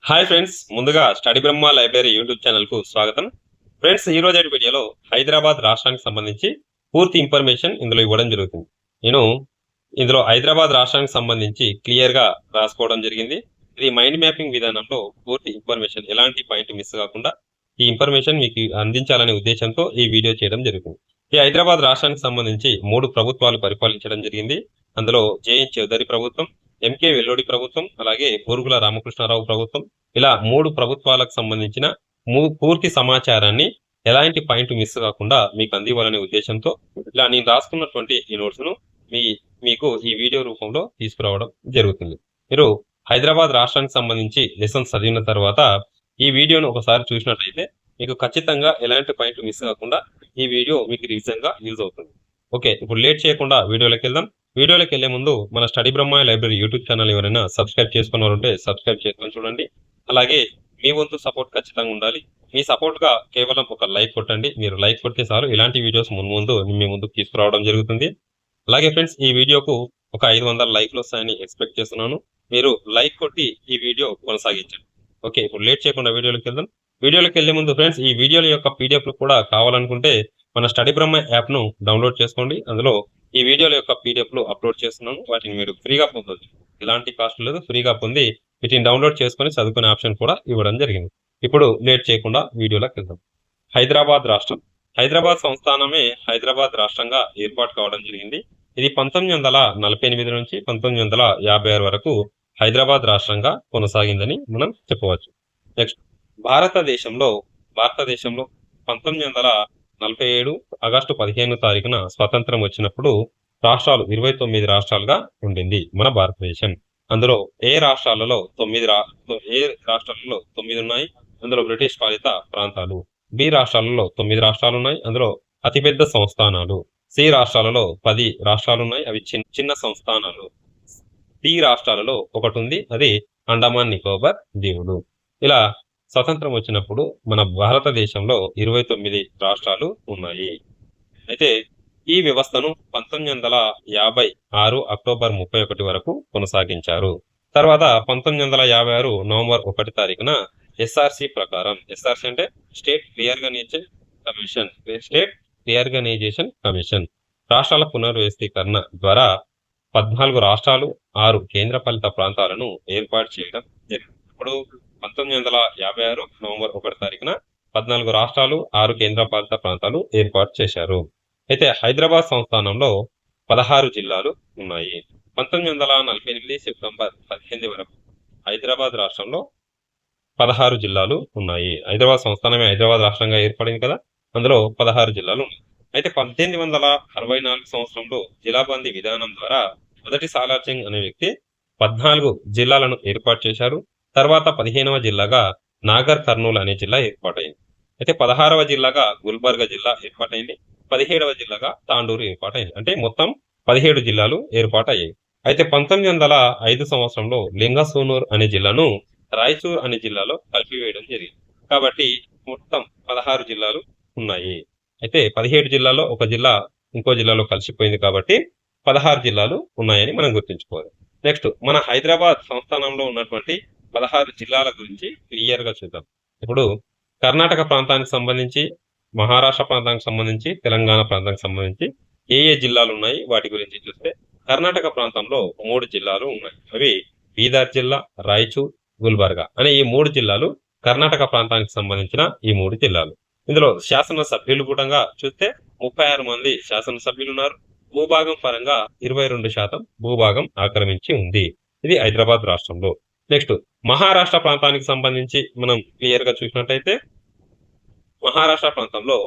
Hi friends, ముందుగా study బ్రహ్మ library YouTube channel కు స్వాగతం. ఫ్రెండ్స్, ఈ రోజు వీడియోలో హైదరాబాద్ రాష్ట్రానికి సంబంధించి పూర్తి ఇన్ఫర్మేషన్ ఇందులో ఇవ్వడం జరుగుతుంది. నేను ఇందులో హైదరాబాద్ రాష్ట్రానికి సంబంధించి క్లియర్ గా రాసుకోవడం జరిగింది. ఇది మైండ్ మ్యాపింగ్ విధానంలో పూర్తి ఇన్ఫర్మేషన్ ఎలాంటి పాయింట్ మిస్ కాకుండా ఈ ఇన్ఫర్మేషన్ మీకు అందించాలనే ఉద్దేశంతో ఈ వీడియో చేయడం జరుగుతుంది. ఈ హైదరాబాద్ రాష్ట్రానికి సంబంధించి 3 ప్రభుత్వాలు పరిపాలించడం జరిగింది. అందులో జేఎన్ చౌదరి ప్రభుత్వం, ఎంకే వెల్లోడి ప్రభుత్వం, అలాగే బూరుగుల రామకృష్ణారావు ప్రభుత్వం, ఇలా 3 ప్రభుత్వాలకు సంబంధించిన పూర్తి సమాచారాన్ని ఎలాంటి పాయింట్ మిస్ కాకుండా మీకు అందివ్వాలనే ఉద్దేశంతో ఇలా నేను రాసుకున్నటువంటి ఈ నోట్స్ ను మీకు ఈ వీడియో రూపంలో తీసుకురావడం జరుగుతుంది. మీరు హైదరాబాద్ రాష్ట్రానికి సంబంధించి లెసన్స్ చదివిన తర్వాత ఈ వీడియోను ఒకసారి చూసినట్లయితే మీకు ఖచ్చితంగా ఎలాంటి పాయింట్ మిస్ కాకుండా ఈ వీడియో మీకు రీజన్ గా యూజ్ అవుతుంది. ఓకే, ఇప్పుడు లేట్ చేయకుండా వీడియోలోకి వెళ్దాం. వీడియోలోకి వెళ్లే ముందు మన స్టడీ బ్రహ్మ లైబ్రరీ యూట్యూబ్ ఛానల్ ఎవరైనా సబ్స్క్రైబ్ చేసుకున్నారంటే సబ్స్క్రైబ్ చేసుకొని చూడండి. అలాగే మీ వంతు సపోర్ట్ ఖచ్చితంగా ఉండాలి. మీ సపోర్ట్ గా కేవలం ఒక లైక్ కొట్టండి. మీరు లైక్ కొడితే చాలు ఇలాంటి వీడియోస్ ముందు మీ ముందుకు తీసుకురావడం జరుగుతుంది. అలాగే ఫ్రెండ్స్, ఈ వీడియోకు ఒక 500 లైక్లు వస్తాయని ఎక్స్పెక్ట్ చేస్తున్నాను. మీరు లైక్ కొట్టి ఈ వీడియో కొనసాగించండి. ఓకే, ఇప్పుడు లేట్ చేయకుండా వీడియోలోకి వెళ్దాం. వీడియోలోకి వెళ్లే ముందు ఫ్రెండ్స్, ఈ వీడియోల యొక్క పీడిఎఫ్ కూడా కావాలనుకుంటే మన స్టడీ బ్రహ్మ యాప్ ను డౌన్లోడ్ చేసుకోండి. అందులో ఈ వీడియోల యొక్క పీడిఎఫ్ లు అప్లోడ్ చేస్తున్నాను. వాటిని మీరు ఫ్రీగా పొందవచ్చు. ఎలాంటి కాస్ట్ లేదు, ఫ్రీగా పొంది వీటిని డౌన్లోడ్ చేసుకుని చదువుకునే ఆప్షన్ కూడా ఇవ్వడం జరిగింది. ఇప్పుడు లేట్ చేయకుండా వీడియోలోకి వెళ్దాం. హైదరాబాద్ రాష్ట్రం. హైదరాబాద్ సంస్థానమే హైదరాబాద్ రాష్ట్రంగా ఏర్పాటు కావడం జరిగింది. ఇది 1948 నుంచి 1956 వరకు హైదరాబాద్ రాష్ట్రంగా కొనసాగిందని మనం చెప్పవచ్చు. నెక్స్ట్, భారతదేశంలో 1947 ఆగస్టు 15 తారీఖున స్వతంత్రం వచ్చినప్పుడు రాష్ట్రాలు 29 రాష్ట్రాలుగా ఉండింది మన భారతదేశం. అందులో ఏ రాష్ట్రాలలో 9 ఉన్నాయి. అందులో బ్రిటిష్ పాలిత ప్రాంతాలు. బి రాష్ట్రాలలో 9 రాష్ట్రాలు ఉన్నాయి. అందులో అతిపెద్ద సంస్థానాలు. సి రాష్ట్రాలలో 10 రాష్ట్రాలు ఉన్నాయి. అవి చిన్న సంస్థానాలు. డి రాష్ట్రాలలో ఒకటి ఉంది, అది అండమాన్ నికోబార్ దీవులు. ఇలా స్వతంత్రం వచ్చినప్పుడు మన భారతదేశంలో 29 రాష్ట్రాలు ఉన్నాయి. అయితే ఈ వ్యవస్థను 1956 అక్టోబర్ 31 వరకు కొనసాగించారు. తర్వాత 1956 నవంబర్ 1 తారీఖున ఎస్ఆర్సి ప్రకారం, ఎస్ఆర్సి అంటే స్టేట్ రీఆర్గనైజేషన్ కమిషన్, రాష్ట్రాల పునర్వ్యవస్థీకరణ ద్వారా 14 రాష్ట్రాలు 6 కేంద్రపాలిత ప్రాంతాలను ఏర్పాటు చేయడం జరిగింది. ఇప్పుడు 1956 నవంబర్ 1 తారీఖున 14 రాష్ట్రాలు 6 కేంద్రపాలిత ప్రాంతాలు ఏర్పాటు చేశారు. అయితే హైదరాబాద్ సంస్థానంలో 16 జిల్లాలు ఉన్నాయి. 1948 సెప్టెంబర్ 18 వరకు హైదరాబాద్ రాష్ట్రంలో 16 జిల్లాలు ఉన్నాయి. హైదరాబాద్ సంస్థానమే హైదరాబాద్ రాష్ట్రంగా ఏర్పడింది కదా, అందులో 16 జిల్లాలు ఉన్నాయి. అయితే 1864 సంవత్సరంలో జిల్లాబందీ విధానం ద్వారా మొదటి సాలార్ సింగ్ అనే వ్యక్తి 14 జిల్లాలను ఏర్పాటు చేశారు. తర్వాత 15వ జిల్లాగా నాగర్ కర్నూలు అనే జిల్లా ఏర్పాటైంది. అయితే 16వ జిల్లాగా గుల్బర్గా జిల్లా ఏర్పాటైంది. 17వ జిల్లాగా తాండూరు ఏర్పాటైంది. అంటే మొత్తం 17 జిల్లాలు ఏర్పాటయ్యాయి. అయితే 1905 సంవత్సరంలో లింగసూనూర్ అనే జిల్లాను రాయచూర్ అనే జిల్లాలో కలిపివేయడం జరిగింది. కాబట్టి మొత్తం 16 జిల్లాలు ఉన్నాయి. అయితే 17 జిల్లాలో ఒక జిల్లా ఇంకో జిల్లాలో కలిసిపోయింది కాబట్టి 16 జిల్లాలు ఉన్నాయని మనం గుర్తుంచుకోవాలి. నెక్స్ట్, మన హైదరాబాద్ సంస్థానంలో ఉన్నటువంటి 16 జిల్లాల గురించి క్లియర్ గా చూద్దాం. ఇప్పుడు కర్ణాటక ప్రాంతానికి సంబంధించి, మహారాష్ట్ర ప్రాంతానికి సంబంధించి, తెలంగాణ ప్రాంతానికి సంబంధించి ఏ జిల్లాలు ఉన్నాయి వాటి గురించి చూస్తే, కర్ణాటక ప్రాంతంలో 3 జిల్లాలు ఉన్నాయి. అవి బీదర్ జిల్లా, రాయచూర్, గుల్బర్గా అనే ఈ 3 జిల్లాలు కర్ణాటక ప్రాంతానికి సంబంధించిన ఈ 3 జిల్లాలు. ఇందులో శాసన సభ్యులు కూడా చూస్తే 36 మంది శాసనసభ్యులు ఉన్నారు. భూభాగం పరంగా 22% భూభాగం ఆక్రమించి ఉంది. ఇది హైదరాబాద్ రాష్ట్రంలో. నెక్స్ట్, మహారాష్ట్ర ప్రాంతానికి సంబంధించి మనం క్లియర్ గా చూసినట్టయితే మహారాష్ట్ర ప్రాంతంలో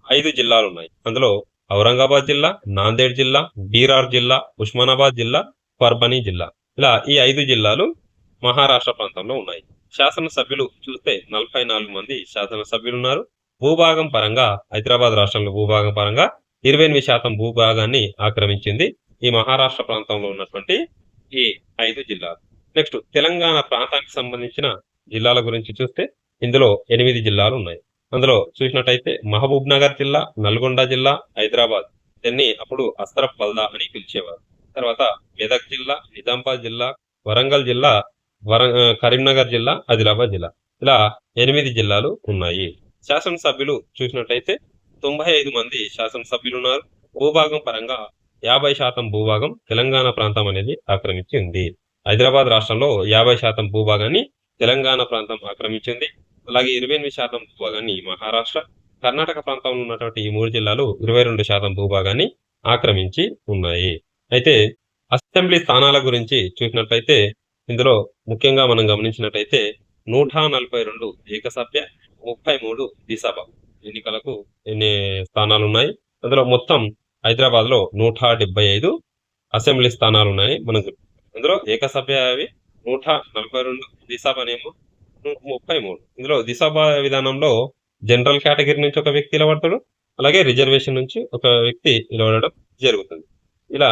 5 జిల్లాలు ఉన్నాయి. అందులో ఔరంగాబాద్ జిల్లా, నాందేడ్ జిల్లా, బీరార్ జిల్లా, ఉస్మానాబాద్ జిల్లా, పర్బనీ జిల్లా. ఇలా ఈ 5 జిల్లాలు మహారాష్ట్ర ప్రాంతంలో ఉన్నాయి. శాసనసభ్యులు చూస్తే 44 మంది శాసనసభ్యులు ఉన్నారు. భూభాగం పరంగా హైదరాబాద్ రాష్ట్రంలో భూభాగం పరంగా 28% భూభాగాన్ని ఆక్రమించింది ఈ మహారాష్ట్ర ప్రాంతంలో ఉన్నటువంటి ఈ 5 జిల్లాలు. నెక్స్ట్, తెలంగాణ ప్రాంతానికి సంబంధించిన జిల్లాల గురించి చూస్తే ఇందులో 8 జిల్లాలు ఉన్నాయి. అందులో చూసినట్టయితే మహబూబ్ నగర్ జిల్లా, నల్గొండ జిల్లా, హైదరాబాద్, దీన్ని అప్పుడు అస్తరఫ్ బల్దా అని పిలిచేవారు. తర్వాత మెదక్ జిల్లా, నిజామాబాద్ జిల్లా, వరంగల్ జిల్లా, కరీంనగర్ జిల్లా, ఆదిలాబాద్ జిల్లా. ఇలా 8 జిల్లాలు ఉన్నాయి. శాసనసభ్యులు చూసినట్టయితే 95 మంది శాసనసభ్యులున్నారు. భూభాగం పరంగా 50% భూభాగం తెలంగాణ ప్రాంతం అనేది ఆక్రమించి ఉంది. హైదరాబాద్ రాష్ట్రంలో 50% భూభాగాన్ని తెలంగాణ ప్రాంతం ఆక్రమించింది. అలాగే 28% భూభాగాన్ని మహారాష్ట్ర, కర్ణాటక ప్రాంతంలో ఉన్నటువంటి ఈ 3 జిల్లాలు 22% భూభాగాన్ని ఆక్రమించి ఉన్నాయి. అయితే అసెంబ్లీ స్థానాల గురించి చూసినట్లయితే ఇందులో ముఖ్యంగా మనం గమనించినట్టయితే 142 ఏకసభ్య, 33 ద్విసభ ఎన్నికలకు ఎన్ని స్థానాలు ఉన్నాయి. అందులో మొత్తం హైదరాబాద్ లో 175 అసెంబ్లీ స్థానాలు ఉన్నాయి. మనకు అందులో ఏకసభ్య అవి 142, ద్విసభనేమో 33. ఇందులో ద్విసభ విధానంలో జనరల్ కేటగిరీ నుంచి ఒక వ్యక్తి నిలబడతాడు, అలాగే రిజర్వేషన్ నుంచి ఒక వ్యక్తి నిలబడడం జరుగుతుంది. ఇలా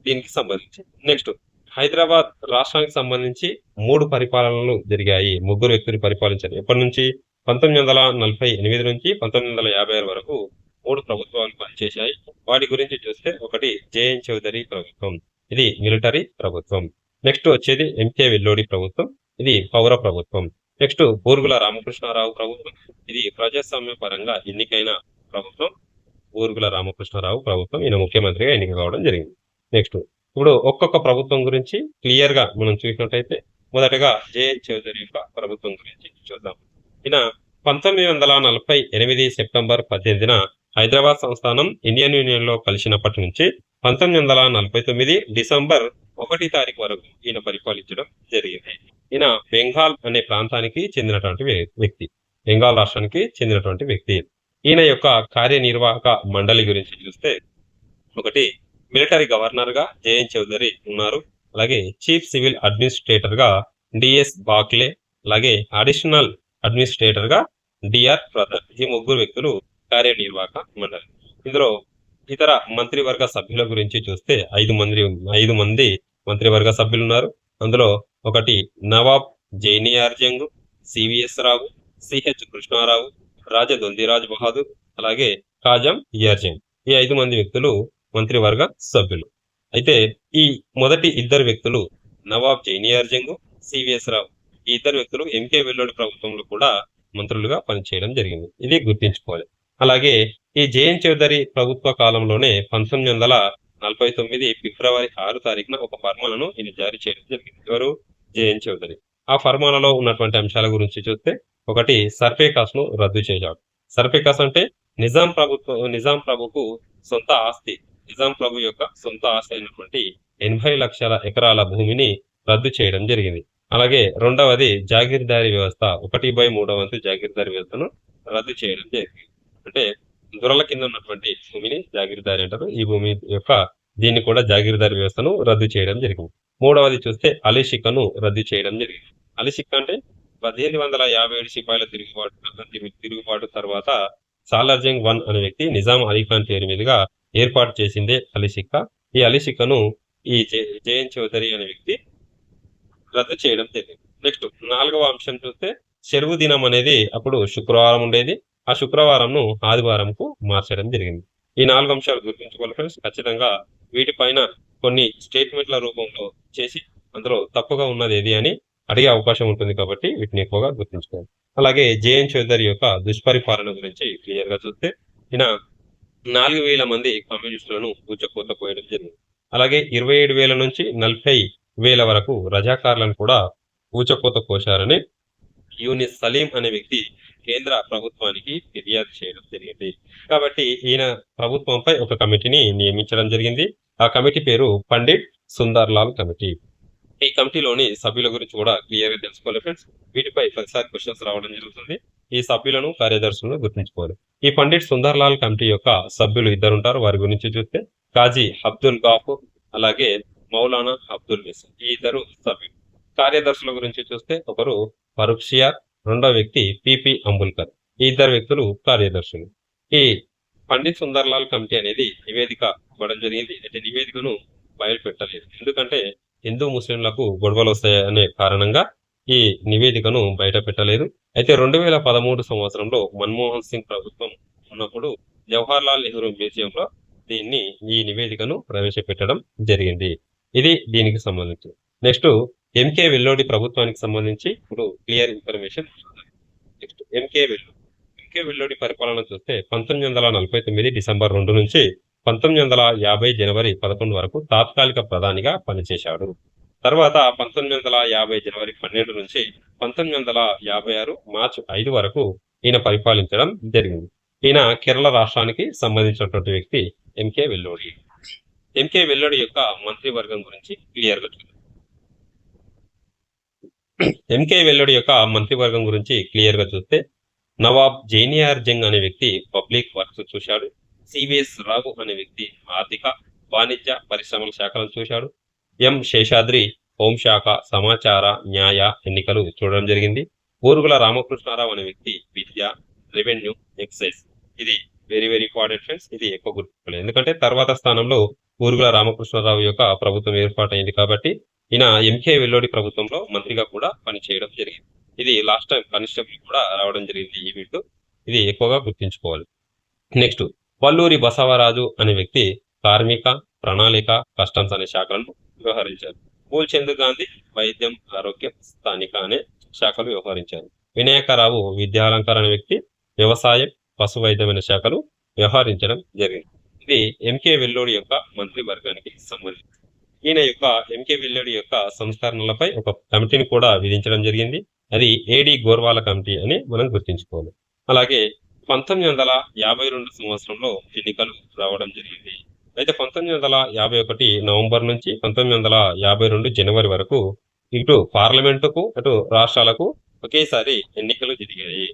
దీనికి సంబంధించి నెక్స్ట్ హైదరాబాద్ రాష్ట్రానికి సంబంధించి 3 పరిపాలనలు జరిగాయి. 3 వ్యక్తులు పరిపాలించారు. ఎప్పటి నుంచి? 1948 నుంచి 1956 వరకు 3 ప్రభుత్వాలు పనిచేశాయి. వాటి గురించి చూస్తే ఒకటి జేఎన్ చౌదరి ప్రభుత్వం, ఇది మిలిటరీ ప్రభుత్వం. నెక్స్ట్ వచ్చేది ఎంకే వెల్లోడి ప్రభుత్వం, ఇది పౌర ప్రభుత్వం. నెక్స్ట్ బూరుగుల రామకృష్ణారావు ప్రభుత్వం, ఇది ప్రజాస్వామ్య పరంగా ఎన్నికైన ప్రభుత్వం. బూరుగుల రామకృష్ణారావు ప్రభుత్వం, ఈయన ముఖ్యమంత్రిగా ఎన్నిక కావడం జరిగింది. నెక్స్ట్ ఇప్పుడు ఒక్కొక్క ప్రభుత్వం గురించి క్లియర్ గా మనం చూసినట్టయితే మొదటగా జేఎన్ చౌదరి యొక్క ప్రభుత్వం గురించి చూద్దాం. ఈయన 1948 సెప్టెంబర్ 18న హైదరాబాద్ సంస్థానం ఇండియన్ యూనియన్ లో కలిసినప్పటి నుంచి 1949 డిసెంబర్ 1 తారీఖు వరకు ఈయన పరిపాలించడం జరిగింది. ఈయన బెంగాల్ అనే ప్రాంతానికి చెందినటువంటి వ్యక్తి, బెంగాల్ రాష్ట్రానికి చెందినటువంటి వ్యక్తి. ఈయన యొక్క కార్యనిర్వాహక మండలి గురించి చూస్తే ఒకటి మిలిటరీ గవర్నర్ గా జేఎన్ చౌదరి ఉన్నారు. అలాగే చీఫ్ సివిల్ అడ్మినిస్ట్రేటర్ గా డిఎస్ బాక్లే, అలాగే అడిషనల్ అడ్మినిస్ట్రేటర్ గా డిఆర్ బ్రదర్. ఈ 3 వ్యక్తులు కార్యనిర్వాహక మండలి. ఇందులో ఇతర మంత్రివర్గ సభ్యుల గురించి చూస్తే 5 మంది మంత్రివర్గ సభ్యులు ఉన్నారు. అందులో ఒకటి నవాబ్ జైనియార్ జంగ్, సివిఎస్ రావు, సిహెచ్ కృష్ణారావు, రాజదొందిరాజ్ బహాదూర్, అలాగే కాజం ఇయర్జంగ్. ఈ 5 మంది వ్యక్తులు మంత్రివర్గ సభ్యులు. అయితే ఈ మొదటి 2 వ్యక్తులు నవాబ్ జైనియార్ జంగ్, సివిఎస్ రావు, ఈ 2 వ్యక్తులు ఎంకే వెల్లోడి ప్రభుత్వంలో కూడా మంత్రులుగా పనిచేయడం జరిగింది. ఇది గుర్తించుకోవాలి. అలాగే ఈ జేఎన్ చౌదరి ప్రభుత్వ కాలంలోనే 1949 ఫిబ్రవరి 6 తారీఖున ఒక ఫర్మాలను ఈయన జారీ చేయడం జరిగింది. ఎవరు? జేఎన్ చౌదరి. ఆ ఫర్మాలలో ఉన్నటువంటి అంశాల గురించి చూస్తే ఒకటి సర్ఫే కాస్ట్ ను రద్దు చేశాడు. సర్ఫే కాస్ట్ అంటే నిజాం ప్రభుకు సొంత ఆస్తి, నిజాం ప్రభు యొక్క సొంత ఆస్తి అయినటువంటి 80 లక్షల ఎకరాల భూమిని రద్దు చేయడం జరిగింది. అలాగే రెండవది జాగీర్దారీ వ్యవస్థ, 1/3 వంతు జాగీర్దారీ వ్యవస్థను రద్దు చేయడం జరిగింది. అంటే దొరల కింద ఉన్నటువంటి భూమిని జాగీర్దారీ అంటారు. ఈ భూమి యొక్క దీన్ని కూడా జాగీర్దారీ వ్యవస్థను రద్దు చేయడం జరిగింది. మూడవది చూస్తే అలీషికను రద్దు చేయడం జరిగింది. అలీషిక అంటే 1857 సిపాయిల తిరుగుబాటు తర్వాత సాలార్జంగ్ 1 అనే వ్యక్తి నిజాం అలీ ఖాన్ పేరు మీదుగా ఏర్పాటు చేసిందే అలీషిక. ఈ అలీషికను ఈ జేఎన్ చౌదరి అనే వ్యక్తి రద్దు చేయడం జరిగింది. నెక్స్ట్ 4వ అంశం చూస్తే చెరువు దినం అనేది అప్పుడు శుక్రవారం ఉండేది. ఆ శుక్రవారంను ఆదివారంకు మార్చడం జరిగింది. ఈ 4 అంశాలు గుర్తుంచుకోవాలి ఫ్రెండ్స్. ఖచ్చితంగా వీటిపైన కొన్ని స్టేట్మెంట్ల రూపంలో చేసి అందులో తప్పుగా ఉన్నది ఏది అని అడిగే అవకాశం ఉంటుంది కాబట్టి వీటిని ఎక్కువగా గుర్తుంచుకోవాలి. అలాగే జేఎన్ చౌదరి యొక్క దుష్పరిపాలన గురించి క్లియర్ గా చూస్తే ఈయన 4,000 మంది కమ్యూనిస్టులను ఊచకోత పోయడం జరిగింది. అలాగే 27,000 నుంచి 40,000 వరకు రజాకార్లను కూడా ఊచకోత కోశారని యూనిస్ సలీం అనే వ్యక్తి కేంద్ర ప్రభుత్వానికి ఫిర్యాదు చేయడం జరిగింది. కాబట్టి ఈయన ప్రభుత్వంపై ఒక కమిటీని నియమించడం జరిగింది. ఆ కమిటీ పేరు పండిట్ సుందర్ లాల్ కమిటీ. ఈ కమిటీలోని సభ్యుల గురించి కూడా క్లియర్ గా తెలుసుకోవాలి ఫ్రెండ్స్. వీటిపై ప్రతిసారి క్వశ్చన్స్ రావడం జరుగుతుంది. ఈ సభ్యులను కార్యదర్శులను గుర్తుంచుకోవాలి. ఈ పండిట్ సుందర్ లాల్ కమిటీ యొక్క సభ్యులు 2 ఉంటారు. వారి గురించి చూస్తే కాజీ అబ్దుల్ గాఫూర్, అలాగే మౌలానా అబ్దుల్ నిసా, ఈ 2 సభ్యులు. కార్యదర్శుల గురించి చూస్తే ఒకరు ఫరూక్ షియార్, రెండో వ్యక్తి పిపి అంబుల్కర్. ఈ 2 వ్యక్తులు కార్యదర్శులు. ఈ పండిట్ సుందర్ లాల్ కమిటీ అనేది నివేదిక ఇవ్వడం జరిగింది. అయితే నివేదికను బయలు పెట్టలేదు. ఎందుకంటే హిందూ ముస్లింలకు గొడవలు వస్తాయనే కారణంగా ఈ నివేదికను బయట పెట్టలేదు. అయితే 2013 సంవత్సరంలో మన్మోహన్ సింగ్ ప్రభుత్వం ఉన్నప్పుడు జవహర్ లాల్ నెహ్రూ మ్యూజియంలో ఈ నివేదికను ప్రవేశపెట్టడం జరిగింది. ఇది దీనికి సంబంధించి. నెక్స్ట్ ఎంకే వెల్లోడి ప్రభుత్వానికి సంబంధించి ఇప్పుడు clear information. Next MK Vellodi పరిపాలన చూస్తే 1949 డిసెంబర్ 2 నుంచి 1950 జనవరి 11 వరకు తాత్కాలిక ప్రధానిగా పనిచేశాడు. తర్వాత 1950 జనవరి 12 నుంచి 1956 మార్చి 5 వరకు ఈయన పరిపాలించడం జరిగింది. ఈయన కేరళ రాష్ట్రానికి సంబంధించినటువంటి వ్యక్తి ఎంకే వెల్లోడి. ఎంకే వెల్లోడి యొక్క మంత్రివర్గం గురించి క్లియర్ గా చూద్దాం. ఎంకే వెల్లోడి యొక్క మంత్రివర్గం గురించి క్లియర్ గా చూస్తే నవాబ్ జైనియార్ జంగ్ అనే వ్యక్తి పబ్లిక్ వర్క్స్ చూశాడు. సివిఎస్ రావు అనే వ్యక్తి ఆర్థిక, వాణిజ్య, పరిశ్రమల శాఖలను చూశాడు. ఎం శేషాద్రి హోంశాఖ, సమాచార, న్యాయ, ఎన్నికలు చూడడం జరిగింది. ఊరుగుల రామకృష్ణారావు అనే వ్యక్తి విద్య, రెవెన్యూ, ఎక్సైజ్. ఇది వెరీ వెరీ ఇంపార్టెంట్ ఫ్రెండ్స్. ఇది ఎక్కువ గుర్తుకోలేదు, ఎందుకంటే తర్వాత స్థానంలో ఊరుగుల రామకృష్ణారావు యొక్క ప్రభుత్వం ఏర్పాటైంది కాబట్టి ఈయన ఎంకే వెల్లోడి ప్రభుత్వంలో మంత్రిగా కూడా పనిచేయడం జరిగింది. ఇది లాస్ట్ టైం కానిస్టేబుల్ కూడా రావడం జరిగింది ఈ బిల్లు. ఇది ఎక్కువగా గుర్తుంచుకోవాలి. నెక్స్ట్ వల్లూరి బసవరాజు అనే వ్యక్తి కార్మిక, ప్రణాళిక, కస్టమ్స్ అనే శాఖలను వ్యవహరించారు. పూల్చంద్ గాంధీ వైద్యం, ఆరోగ్యం, స్థానిక అనే శాఖలు వ్యవహరించారు. వినాయకరావు విద్యాలంకార అనే వ్యక్తి వ్యవసాయం, పశు వైద్యం అనే శాఖలు వ్యవహరించడం జరిగింది. ఇది ఎంకే వెల్లోడి యొక్క మంత్రివర్గానికి సంబంధించి. ఈయన యొక్క ఎంకే వెల్లోడి యొక్క సంస్కరణలపై ఒక కమిటీని కూడా విధించడం జరిగింది. అది ఏడి గోర్వాల కమిటీ అని మనం గుర్తించుకోవాలి. అలాగే 1952 సంవత్సరంలో ఎన్నికలు రావడం జరిగింది. అయితే 1951 నవంబర్ నుంచి 1952 జనవరి వరకు ఇటు పార్లమెంటుకు అటు రాష్ట్రాలకు ఒకేసారి ఎన్నికలు జరిగాయి.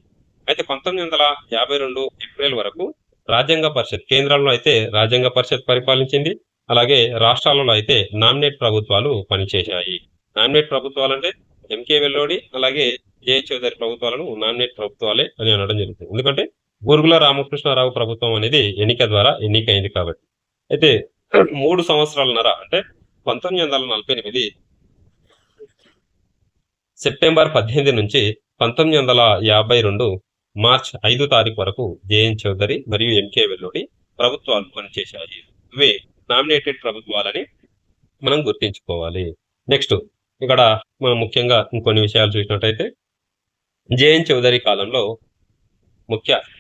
అయితే 1952 ఏప్రిల్ వరకు రాజ్యాంగ పరిషత్, కేంద్రంలో అయితే రాజ్యాంగ పరిషత్ పరిపాలించింది. అలాగే రాష్ట్రాలలో అయితే నామినేట్ ప్రభుత్వాలు పనిచేశాయి. నామినేట్ ప్రభుత్వాలు అంటే ఎంకే వెల్లోడి అలాగే జే చౌదరి ప్రభుత్వాలను నామినేట్ ప్రభుత్వాలే అని అనడం జరుగుతుంది. ఎందుకంటే ఊరుగుల రామకృష్ణారావు ప్రభుత్వం అనేది ఎన్నిక ద్వారా ఎన్నికైంది కాబట్టి. అయితే 3 సంవత్సరాలన్నర అంటే 1948 సెప్టెంబర్ 18 నుంచి 1952 మార్చ్ 5 తారీఖు వరకు జేఎన్ చౌదరి మరియు ఎంకే వెల్లోడి ప్రభుత్వాలు పనిచేశాయి. ఇవే నామినేటెడ్ ప్రభుత్వాలని మనం గుర్తించుకోవాలి. నెక్స్ట్ ఇక్కడ మనం ముఖ్యంగా ఇంకొన్ని విషయాలు చూసినట్టయితే జేఎన్ చౌదరి కాలంలో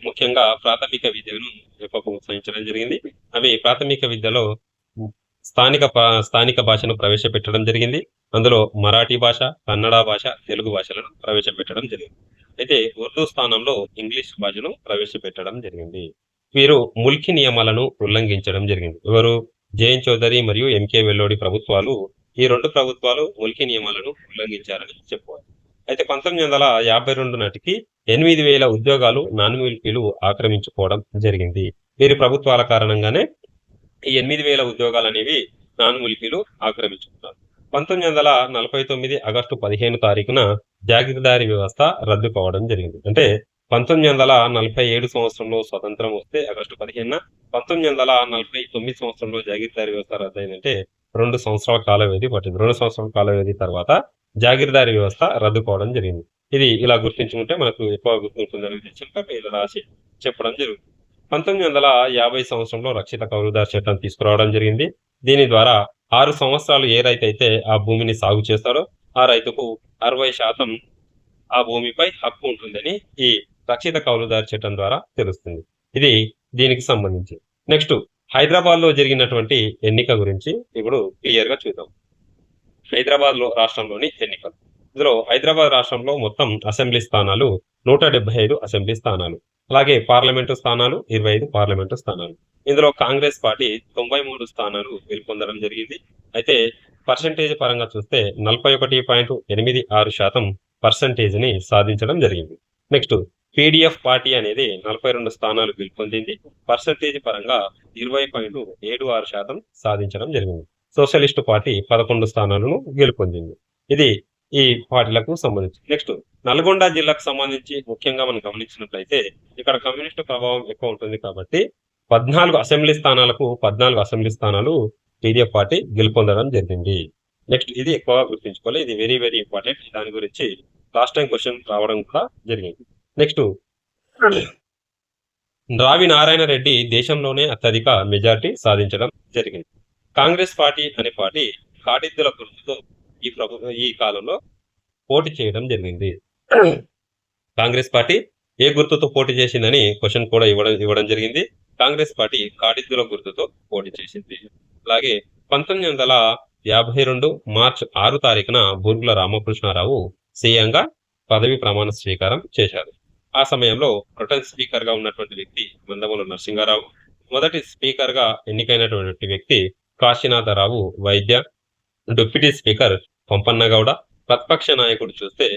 ముఖ్యంగా ప్రాథమిక విద్యను ఎక్కువ ప్రోత్సహించడం జరిగింది. అవి ప్రాథమిక విద్యలో స్థానిక భాషను ప్రవేశపెట్టడం జరిగింది. అందులో మరాఠీ భాష, కన్నడ భాష, తెలుగు భాషలను ప్రవేశపెట్టడం జరిగింది. అయితే ఉర్దూ స్థానంలో ఇంగ్లీష్ భాషను ప్రవేశపెట్టడం జరిగింది. వీరు ముల్కీ నియమాలను ఉల్లంఘించడం జరిగింది. ఎవరు? జేఎన్ చౌదరి మరియు ఎంకే వెల్లోడి ప్రభుత్వాలు, ఈ 2 ప్రభుత్వాలు ముల్కీ నియమాలను ఉల్లంఘించారని చెప్పుకోవాలి. అయితే 1952 నాటికి 8,000 ఉద్యోగాలు నాన్ మిలిటరీలు ఆక్రమించుకోవడం జరిగింది. వీరి ప్రభుత్వాల కారణంగానే ఈ 8,000 ఉద్యోగాలు అనేవి నాన్ మిలిటరీలు ఆక్రమించుకున్నారు. 1949 ఆగస్టు 15 తారీఖున జాగీర్దారీ వ్యవస్థ రద్దు కావడం జరిగింది. అంటే 1947 సంవత్సరంలో స్వతంత్రం వస్తే ఆగస్టు 15న, 1949 సంవత్సరంలో జాగీర్దారీ వ్యవస్థ రద్దయిందంటే 2 సంవత్సరాల కాల వ్యవధి పట్టింది. 2 సంవత్సరాల కాల వ్యవధి తర్వాత జాగీర్దారీ వ్యవస్థ రద్దు కావడం జరిగింది. ఇది ఇలా గుర్తించుకుంటే మనకు ఎక్కువ గుర్తుంటుందని ఉద్దేశంతో ఇలా రాసి చెప్పడం జరుగుతుంది. 1950 సంవత్సరంలో రక్షిత కౌలుదారు చట్టం తీసుకురావడం జరిగింది. దీని ద్వారా 6 సంవత్సరాలు ఏ రైతు అయితే ఆ భూమిని సాగు చేస్తాడో ఆ రైతుకు 60% ఆ భూమిపై హక్కు ఉంటుందని ఈ రక్షిత కౌలుదారు చట్టం ద్వారా తెలుస్తుంది. ఇది దీనికి సంబంధించి. నెక్స్ట్ హైదరాబాద్ లో జరిగినటువంటి ఎన్నిక గురించి ఇప్పుడు క్లియర్ గా చూద్దాం. హైదరాబాద్ లో రాష్ట్రంలోని ఎన్నికలు. ఇందులో హైదరాబాద్ రాష్ట్రంలో మొత్తం అసెంబ్లీ స్థానాలు 175 అసెంబ్లీ స్థానాలు, అలాగే పార్లమెంటు స్థానాలు 25 పార్లమెంటు స్థానాలు. ఇందులో కాంగ్రెస్ పార్టీ 93 స్థానాలు గెలుపొందడం జరిగింది. అయితే పర్సంటేజ్ పరంగా చూస్తే 41.86% పర్సంటేజ్ ని సాధించడం జరిగింది. నెక్స్ట్ పీడిఎఫ్ పార్టీ అనేది 42 స్థానాలు గెలుపొందింది. పర్సంటేజ్ పరంగా 20.76% సాధించడం జరిగింది. సోషలిస్టు పార్టీ 11 స్థానాలను గెలుపొందింది. ఇది ఈ పార్టీలకు సంబంధించి. నెక్స్ట్ నల్గొండ జిల్లాకు సంబంధించి ముఖ్యంగా మనం గమనించినట్లయితే ఇక్కడ కమ్యూనిస్టు ప్రభావం ఎక్కువ ఉంటుంది కాబట్టి 14 అసెంబ్లీ స్థానాలకు 14 అసెంబ్లీ స్థానాలు పీడిఎఫ్ పార్టీ గెలుపొందడం జరిగింది. నెక్స్ట్ ఇది ఎక్కువ గుర్తుంచుకోవాలి. ఇది వెరీ వెరీ ఇంపార్టెంట్. దాని గురించి లాస్ట్ టైం క్వశ్చన్ రావడం కూడా జరిగింది. నెక్స్ట్ రావి నారాయణ రెడ్డి దేశంలోనే అత్యధిక మెజార్టీ సాధించడం జరిగింది. కాంగ్రెస్ పార్టీ అనే పార్టీ కాడిద్దుల గుర్తుతో ఈ కాలంలో పోటీ చేయడం జరిగింది. కాంగ్రెస్ పార్టీ ఏ గుర్తుతో పోటీ చేసిందని క్వశ్చన్ కూడా ఇవ్వడం జరిగింది. కాంగ్రెస్ పార్టీ కాడిద్దుల గుర్తుతో పోటీ చేసింది. అలాగే 1952 మార్చి 6 తారీఖున బూర్గుల రామకృష్ణారావు సీఎంగా పదవి ప్రమాణ స్వీకారం చేశారు. ఆ సమయంలో ప్రొటెన్ స్పీకర్ గా ఉన్నటువంటి వ్యక్తి మందమూల నరసింహారావు, మొదటి స్పీకర్ గా ఎన్నికైనటువంటి వ్యక్తి కాశీనాథరావు వైద్య, డిప్యూటీ స్పీకర్ పంపన్నగౌడ, ప్రతిపక్ష నాయకుడు చూస్తే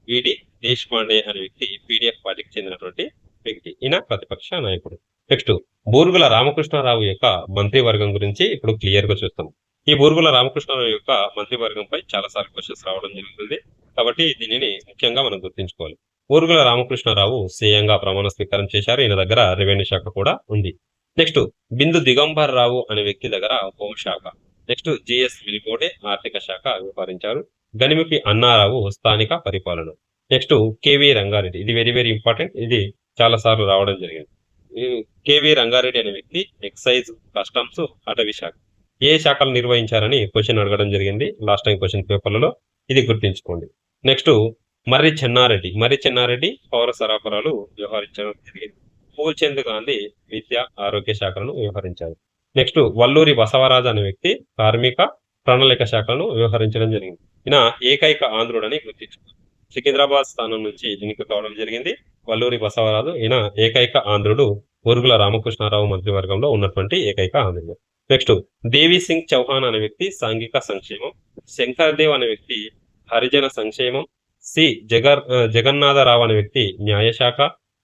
విడి దేశపాండే అనే వ్యక్తి పీడీఎఫ్ పార్టీకి చెందినటువంటి వ్యక్తి. ఈయన ప్రతిపక్ష నాయకుడు. నెక్స్ట్ బూర్గుల రామకృష్ణారావు యొక్క మంత్రివర్గం గురించి ఇప్పుడు క్లియర్ గా చూస్తాం. ఈ బూర్గుల రామకృష్ణారావు యొక్క మంత్రివర్గంపై చాలా సార్లు క్వశ్చన్స్ రావడం జరుగుతుంది, కాబట్టి దీనిని ముఖ్యంగా మనం గుర్తుంచుకోవాలి. బూర్గుల రామకృష్ణారావు సీఎంగా ప్రమాణ స్వీకారం చేశారు. ఈయన దగ్గర రెవెన్యూ శాఖ కూడా ఉంది. నెక్స్ట్ బిందు దిగంబర్ రావు అనే వ్యక్తి దగ్గర హోంశాఖ. నెక్స్ట్ జిఎస్ విల్కోటే ఆర్థిక శాఖ వ్యవహరించారు. గనిమిపి అన్నారావు స్థానిక పరిపాలన. నెక్స్ట్ కేవీ రంగారెడ్డి, ఇది వెరీ వెరీ ఇంపార్టెంట్, ఇది చాలా సార్లు రావడం జరిగింది. కేవీ రంగారెడ్డి అనే వ్యక్తి ఎక్సైజ్, కస్టమ్స్, అటవీ శాఖ. ఏ శాఖలు నిర్వహించారని క్వశ్చన్ అడగడం జరిగింది లాస్ట్ టైం క్వశ్చన్ పేపర్లలో, ఇది గుర్తుంచుకోండి. నెక్స్ట్ మర్రి చెన్నారెడ్డి పౌర సరఫరాలు వ్యవహరించడం జరిగింది. పూల్చంద్ గాంధీ విద్య, ఆరోగ్య శాఖలను వ్యవహరించారు. నెక్స్ట్ వల్లూరి బసవరాజు అనే వ్యక్తి కార్మిక, ప్రణాళిక శాఖలను వ్యవహరించడం జరిగింది. ఈయన ఏకైక ఆంధ్రుడని గుర్తించుకోండి. సికింద్రాబాద్ స్థానం నుంచి ఎన్నిక కావడం జరిగింది వల్లూరి బసవరాజు. ఈయన ఏకైక ఆంధ్రుడు, బూర్గుల రామకృష్ణారావు మంత్రివర్గంలో ఉన్నటువంటి ఏకైక ఆంధ్రుడు. నెక్స్ట్ దేవి సింగ్ చౌహాన్ అనే వ్యక్తి సాంఘిక సంక్షేమం, శంకర్ దేవ్ అనే వ్యక్తి హరిజన సంక్షేమం, జగన్నాథరావు అనే వ్యక్తి న్యాయశాఖ,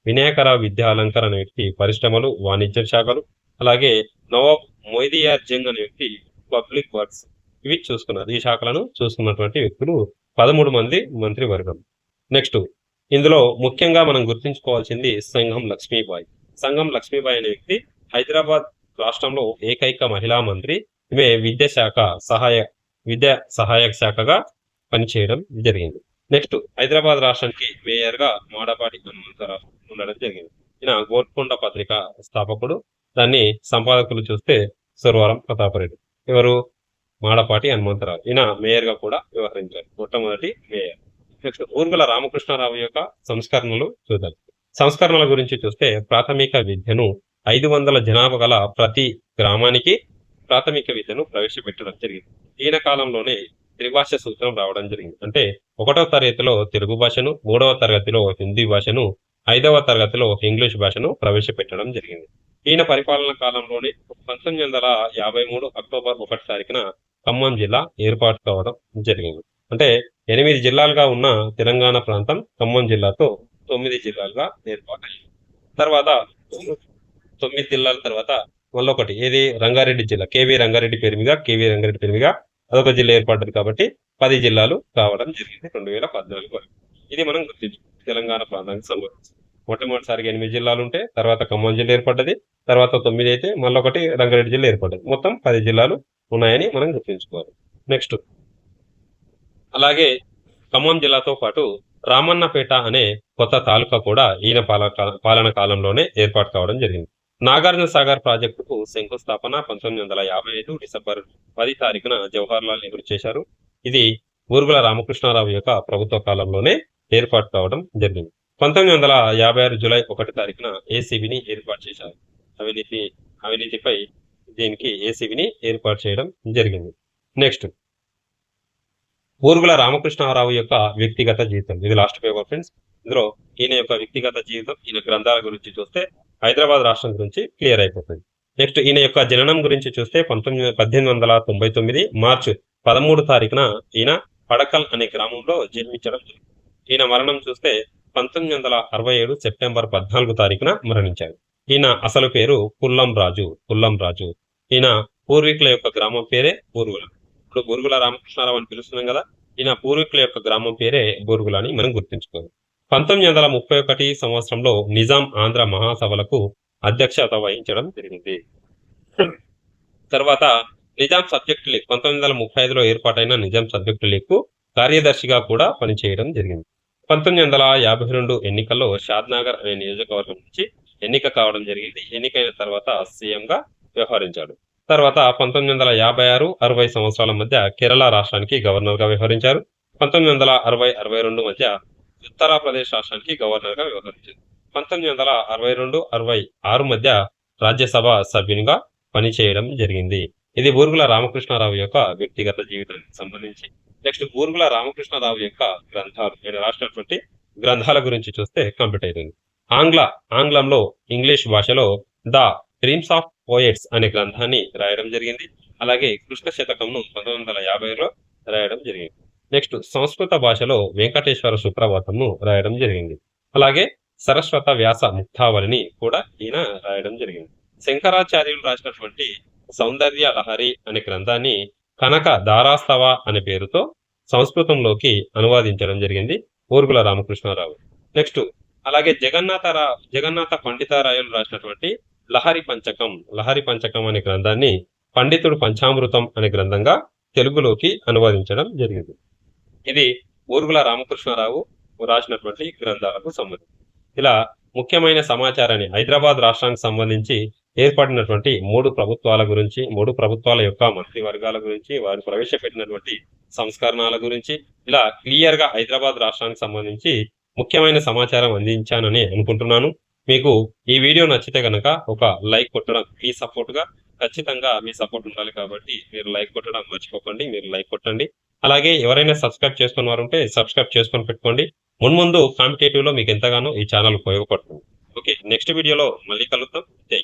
వినాయకరావు విద్యా అలంకర్ అనే వ్యక్తి పరిశ్రమలు, వాణిజ్య శాఖలు, అలాగే నవాబ్ మొయిదియార్ జంగ్ అనే వ్యక్తి పబ్లిక్ వర్క్స్. ఇవి చూసుకున్నారు. ఈ శాఖలను చూసుకున్నటువంటి వ్యక్తులు 13 మంది మంత్రివర్గం. నెక్స్ట్ ఇందులో ముఖ్యంగా మనం గుర్తుంచుకోవాల్సింది సంఘం లక్ష్మీబాయి అనే వ్యక్తి హైదరాబాద్ రాష్ట్రంలో ఏకైక మహిళా మంత్రి. ఈమె విద్యా సహాయక శాఖగా పనిచేయడం జరిగింది. నెక్స్ట్ హైదరాబాద్ రాష్ట్రానికి మేయర్ గా మాడపాటి హనుమంతరావు ఉండడం జరిగింది. ఈయన గోల్కొండ పత్రిక స్థాపకుడు. దాన్ని సంపాదకులు చూస్తే సురవరం ప్రతాపరెడ్డి. ఎవరు? మాడపాటి హనుమంతరావు. ఈయన మేయర్ గా కూడా వ్యవహరించారు, మొట్టమొదటి మేయర్. నెక్స్ట్ బూర్గుల రామకృష్ణారావు యొక్క సంస్కరణలు చూద్దాం. సంస్కరణల గురించి చూస్తే ప్రాథమిక విద్యను 500 జనాభా గల ప్రతి గ్రామానికి ప్రాథమిక విద్యను ప్రవేశపెట్టడం జరిగింది. ఈయన కాలంలోనే త్రిభాష సూత్రం రావడం జరిగింది. అంటే 1వ తరగతిలో తెలుగు భాషను, 3వ తరగతిలో హిందీ భాషను, 5వ తరగతిలో ఇంగ్లీష్ భాషను ప్రవేశపెట్టడం జరిగింది. ఈయన పరిపాలన కాలంలోనే 1953 అక్టోబర్ 1 తారీఖున ఖమ్మం జిల్లా ఏర్పాటు కావడం జరిగింది. అంటే 8 జిల్లాలుగా ఉన్న తెలంగాణ ప్రాంతం ఖమ్మం జిల్లాతో 9 జిల్లాలుగా ఏర్పాటైంది. తర్వాత 9 జిల్లాల తర్వాత మళ్ళొకటి ఏది? రంగారెడ్డి జిల్లా, కేవీ రంగారెడ్డి పేరు మీద అదొక జిల్లా ఏర్పడ్డది. కాబట్టి 10 జిల్లాలు కావడం జరిగింది 2014 వరకు. ఇది మనం గుర్తించుకోవాలి. తెలంగాణ ప్రాంతానికి సంబంధించి మొట్టమొదటిసారిగా 8 జిల్లాలు ఉంటే తర్వాత ఖమ్మం జిల్లా ఏర్పడ్డది, తర్వాత 9 అయితే మళ్ళొకటి రంగారెడ్డి జిల్లా ఏర్పడ్డది. మొత్తం 10 జిల్లాలు ఉన్నాయని మనం గుర్తుంచుకోవాలి. నెక్స్ట్ అలాగే ఖమ్మం జిల్లాతో పాటు రామన్నపేట అనే కొత్త తాలూకా కూడా ఈయన పాలన కాలంలోనే ఏర్పాటు కావడం జరిగింది. నాగార్జున సాగర్ ప్రాజెక్టుకు శంకుస్థాపన 1955 డిసెంబర్ 10 తారీఖున జవహర్లాల్ నెహ్రూ చేశారు. ఇది బూర్గుల రామకృష్ణారావు యొక్క ప్రభుత్వ కాలంలోనే ఏర్పాటు కావడం జరిగింది. 1956 జూలై 1 తారీఖున ఏసీబీని ఏర్పాటు చేశారు. అవినీతిపై దీనికి ఏసీబీని ఏర్పాటు చేయడం జరిగింది. నెక్స్ట్ బూర్గుల రామకృష్ణారావు యొక్క వ్యక్తిగత జీవితం. ఇది లాస్ట్ పేపర్ ఫ్రెండ్స్. ఇందులో ఈయన యొక్క వ్యక్తిగత జీవితం, ఈయన గ్రంథాల గురించి చూస్తే హైదరాబాద్ రాష్ట్రం గురించి క్లియర్ అయిపోతుంది. నెక్స్ట్ ఈయన యొక్క జననం గురించి చూస్తే 1899 మార్చి 13 తారీఖున ఈయన పడకల్ అనే గ్రామంలో జన్మించడం జరిగింది. ఈయన మరణం చూస్తే 1967 సెప్టెంబర్ 14 తారీఖున మరణించారు. ఈయన అసలు పేరు పుల్లం రాజు. ఈయన పూర్వీకుల యొక్క గ్రామం పేరే బూర్గుల. ఇప్పుడు బూర్గుల రామకృష్ణారావు అని పిలుస్తున్నాం కదా, ఈయన పూర్వీకుల యొక్క గ్రామం పేరే బూర్గుల అని మనం గుర్తుంచుకోవాలి. 1931 సంవత్సరంలో నిజాం ఆంధ్ర మహాసభలకు అధ్యక్షత వహించడం జరిగింది. తర్వాత నిజాం సబ్జెక్ట్ లీగ్ 1935లో ఏర్పాటైన నిజాం సబ్జెక్ట్ లీగ్ కు కార్యదర్శిగా కూడా పనిచేయడం జరిగింది. 1952 ఎన్నికల్లో షాద్నగర్ అనే నియోజకవర్గం నుంచి ఎన్నిక కావడం జరిగింది. ఎన్నికైన తర్వాత సీఎం గా వ్యవహరించాడు. తర్వాత 1956-60 సంవత్సరాల మధ్య కేరళ రాష్ట్రానికి గవర్నర్గా వ్యవహరించారు. 1960-62 మధ్య ఉత్తరప్రదేశ్ రాష్ట్రానికి గవర్నర్గా వ్యవహరించారు. 1962-66 మధ్య రాజ్యసభ సభ్యునిగా పనిచేయడం జరిగింది. ఇది బూరుగుల రామకృష్ణారావు యొక్క వ్యక్తిగత జీవితానికి సంబంధించి. నెక్స్ట్ బూరుగుల రామకృష్ణారావు యొక్క గ్రంథాలు, నేను రాసినటువంటి గ్రంథాల గురించి చూస్తే కంప్లీట్ అవుతుంది. ఆంగ్లంలో ఇంగ్లీష్ భాషలో ద డ్రీమ్స్ ఆఫ్ పోయెట్స్ అనే గ్రంథాన్ని రాయడం జరిగింది. అలాగే కృష్ణ శతకంను 1950లో రాయడం జరిగింది. నెక్స్ట్ సంస్కృత భాషలో వెంకటేశ్వర సుప్రభాతంను రాయడం జరిగింది. అలాగే సరస్వత వ్యాస ముక్తావళిని కూడా ఈయన రాయడం జరిగింది. శంకరాచార్యులు రాసినటువంటి సౌందర్య లహరి అనే గ్రంథాన్ని కనక దారాస్తవ అనే పేరుతో సంస్కృతంలోకి అనువాదించడం జరిగింది బూరుగుల రామకృష్ణారావు. నెక్స్ట్ అలాగే జగన్నాథ పండితారాయలు రాసినటువంటి లహరి పంచకం అనే గ్రంథాన్ని పండితుడు పంచామృతం అనే గ్రంథంగా తెలుగులోకి అనువాదించడం జరిగింది. ఇది బూరుగుల రామకృష్ణారావు రాసినటువంటి గ్రంథాలకు సంబంధించి. ఇలా ముఖ్యమైన సమాచారాన్ని హైదరాబాద్ రాష్ట్రానికి సంబంధించి ఏర్పడినటువంటి 3 ప్రభుత్వాల గురించి, 3 ప్రభుత్వాల యొక్క మంత్రివర్గాల గురించి, వారు ప్రవేశపెట్టినటువంటి సంస్కరణల గురించి, ఇలా క్లియర్ గా హైదరాబాద్ రాష్ట్రానికి సంబంధించి ముఖ్యమైన సమాచారం అందించానని అనుకుంటున్నాను. మీకు ఈ వీడియో నచ్చితే గనక ఒక లైక్ కొట్టడం మీ సపోర్ట్ గా, ఖచ్చితంగా మీ సపోర్ట్ ఉండాలి కాబట్టి మీరు లైక్ కొట్టడం మర్చిపోకండి. మీరు లైక్ కొట్టండి. అలాగే ఎవరైనా సబ్స్క్రైబ్ చేసుకున్న వారు ఉంటే సబ్స్క్రైబ్ చేసుకొని పెట్టుకోండి. మున్ముందు కాంపిటేటివ్ లో మీకు ఎంతగానో ఈ ఛానల్ ఉపయోగపడుతుంది. ఓకే, నెక్స్ట్ వీడియోలో మళ్ళీ కలుద్దాం. జై